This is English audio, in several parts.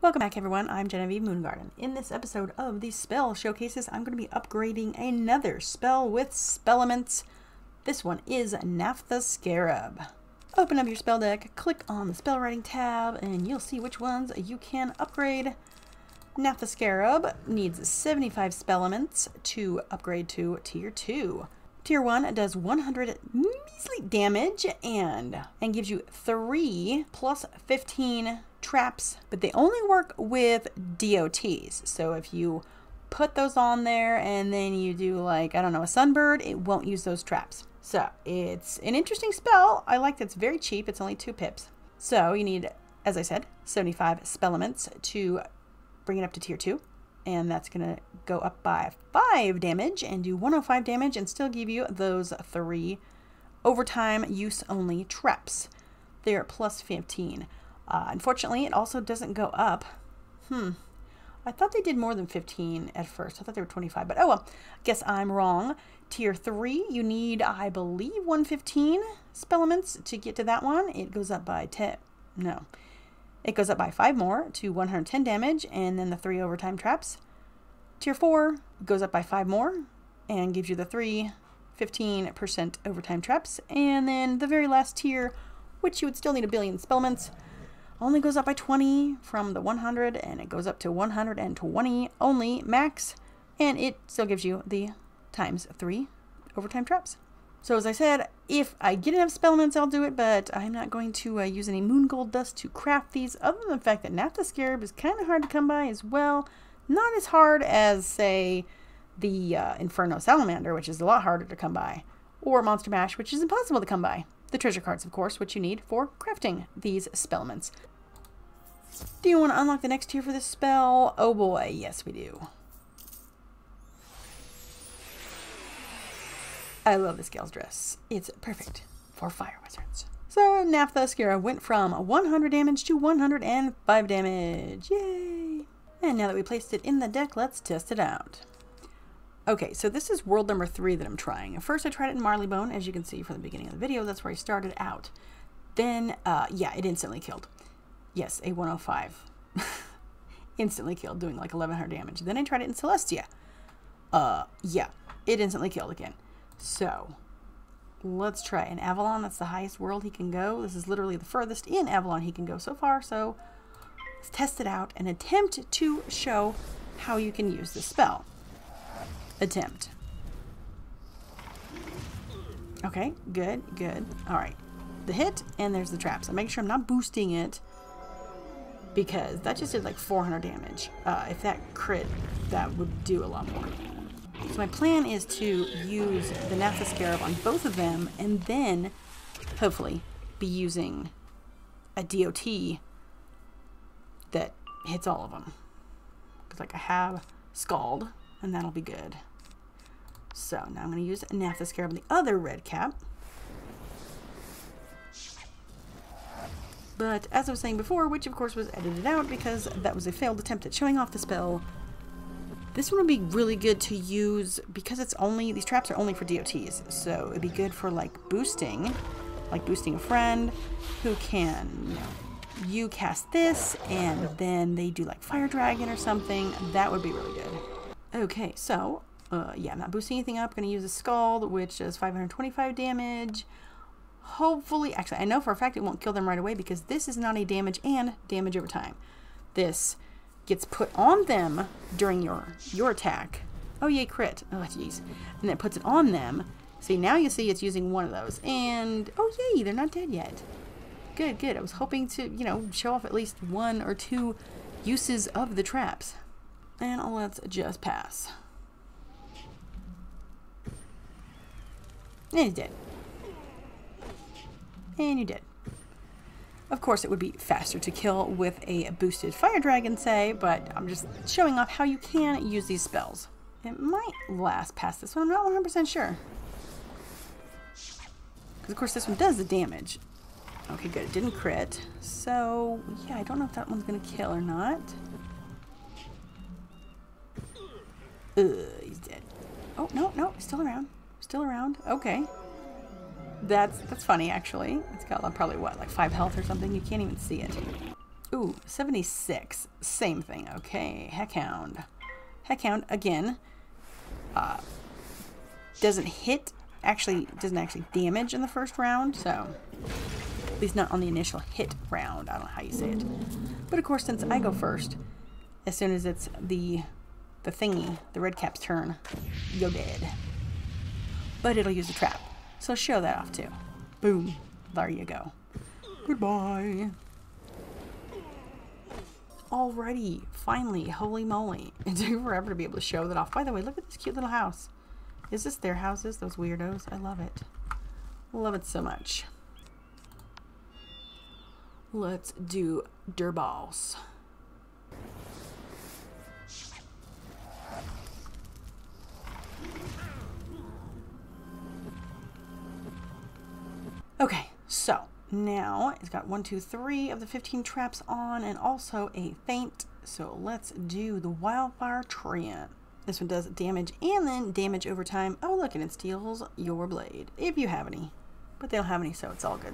Welcome back everyone, I'm Genevieve Moongarden. In this episode of the spell showcases, I'm going to be upgrading another spell with SPELLEMENTS. This one is NAPHTHA SCARAB. Open up your spell deck, click on the spell writing tab, and you'll see which ones you can upgrade. NAPHTHA SCARAB needs 75 SPELLEMENTS to upgrade to Tier 2. Tier 1 does 100 measly damage and gives you 3 plus 15 traps, but they only work with DOTs. So if you put those on there and then you do like, I don't know, a sunbird, it won't use those traps. So it's an interesting spell. I like that it's very cheap. It's only 2 pips. So you need, as I said, 75 SPELLEMENTS to bring it up to Tier 2. And that's going to go up by 5 damage and do 105 damage and still give you those 3 overtime use only traps. They're plus 15. Unfortunately, it also doesn't go up. I thought they did more than 15 at first. I thought they were 25, but oh well, guess I'm wrong. Tier 3, you need, I believe, 115 SPELLEMENTS to get to that one. It goes up by 10. No. It goes up by 5 more to 110 damage, and then the 3 overtime traps. Tier 4 goes up by 5 more and gives you the 15% overtime traps. And then the very last tier, which you would still need a billion SPELLEMENTS, only goes up by 20 from the 100, and it goes up to 120 only max, and it still gives you the times 3 overtime traps. So as I said, if I get enough SPELLEMENTS, I'll do it, but I'm not going to use any moon gold dust to craft these, other than the fact that NAPHTHA SCARAB is kind of hard to come by as well. Not as hard as, say, the Inferno Salamander, which is a lot harder to come by, or Monster Mash, which is impossible to come by. The treasure cards, of course, which you need for crafting these SPELLEMENTS. Do you want to unlock the next tier for this spell? Oh boy, yes we do. I love this gal's dress. It's perfect for fire wizards. So NAPHTHA SCARAB went from 100 damage to 105 damage. Yay! And now that we placed it in the deck, let's test it out. Okay, so this is world number 3 that I'm trying. First I tried it in Marleybone, as you can see from the beginning of the video. That's where I started out. Then, yeah, it instantly killed. Yes, a 105. Instantly killed, doing like 1100 damage. Then I tried it in Celestia. Yeah, it instantly killed again. So, let's try an Avalon. That's the highest world he can go. This is literally the furthest in Avalon he can go so far. So, let's test it out and attempt to show how you can use this spell. Attempt. Okay, good, good. All right, the hit, and there's the trap. So make sure I'm not boosting it, because that just did like 400 damage. If that crit, that would do a lot more. So my plan is to use the NAPHTHA SCARAB on both of them, and then hopefully be using a DOT that hits all of them. Because like I have Scald, and that'll be good. So now I'm going to use NAPHTHA SCARAB on the other red cap. But as I was saying before, which of course was edited out because that was a failed attempt at showing off the spell, this one would be really good to use because it's only, these traps are only for DOTs. So it'd be good for like boosting a friend who can, you know, you cast this and then they do like Fire Dragon or something. That would be really good. Okay, so yeah, I'm not boosting anything up. I'm going to use a Scald, which does 525 damage. Hopefully, actually, I know for a fact it won't kill them right away because this is not a damage and damage over time. This gets put on them during your attack. Oh, yay, crit. Oh, jeez. And then it puts it on them. See, now you see it's using one of those. And, oh, yay, they're not dead yet. Good, good. I was hoping to, you know, show off at least 1 or 2 uses of the traps. And let's just pass. And he's dead. And you're dead. Of course, it would be faster to kill with a boosted Fire Dragon, say, but I'm just showing off how you can use these spells. It might last past this one. I'm not 100% sure. Because, of course, this one does the damage. Okay, good. It didn't crit. So, yeah, I don't know if that one's going to kill or not. He's dead. Oh, no, no, still around. Still around. Okay. That's funny, actually. It's got probably, what, like 5 health or something? You can't even see it. Ooh, 76. Same thing. Okay, Heckhound. Heckhound, again, doesn't actually damage in the first round, so at least not on the initial hit round. I don't know how you say it. But of course, since I go first, as soon as it's the thingy, the red cap's turn, you're dead. But it'll use a trap, so show that off too. Boom. There you go. Goodbye. Alrighty, finally, holy moly. It took forever to be able to show that off. By the way, look at this cute little house. Is this their houses, those weirdos? I love it. Love it so much. Let's do dirballs. Okay, so now it's got 1, 2, 3 of the 15 traps on and also a feint. So let's do the wildfire treant. This one does damage and then damage over time. Oh, look, and it steals your blade, if you have any. But they don't have any, so it's all good.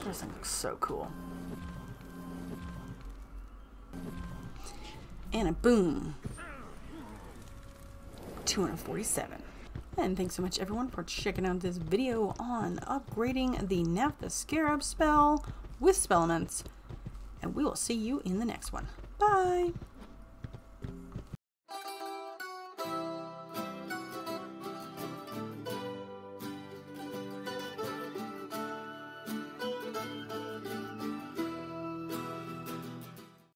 This thing looks so cool. And a boom. 247. And thanks so much everyone for checking out this video on upgrading the NAPHTHA SCARAB spell with SPELLEMENTS. And we will see you in the next one. Bye!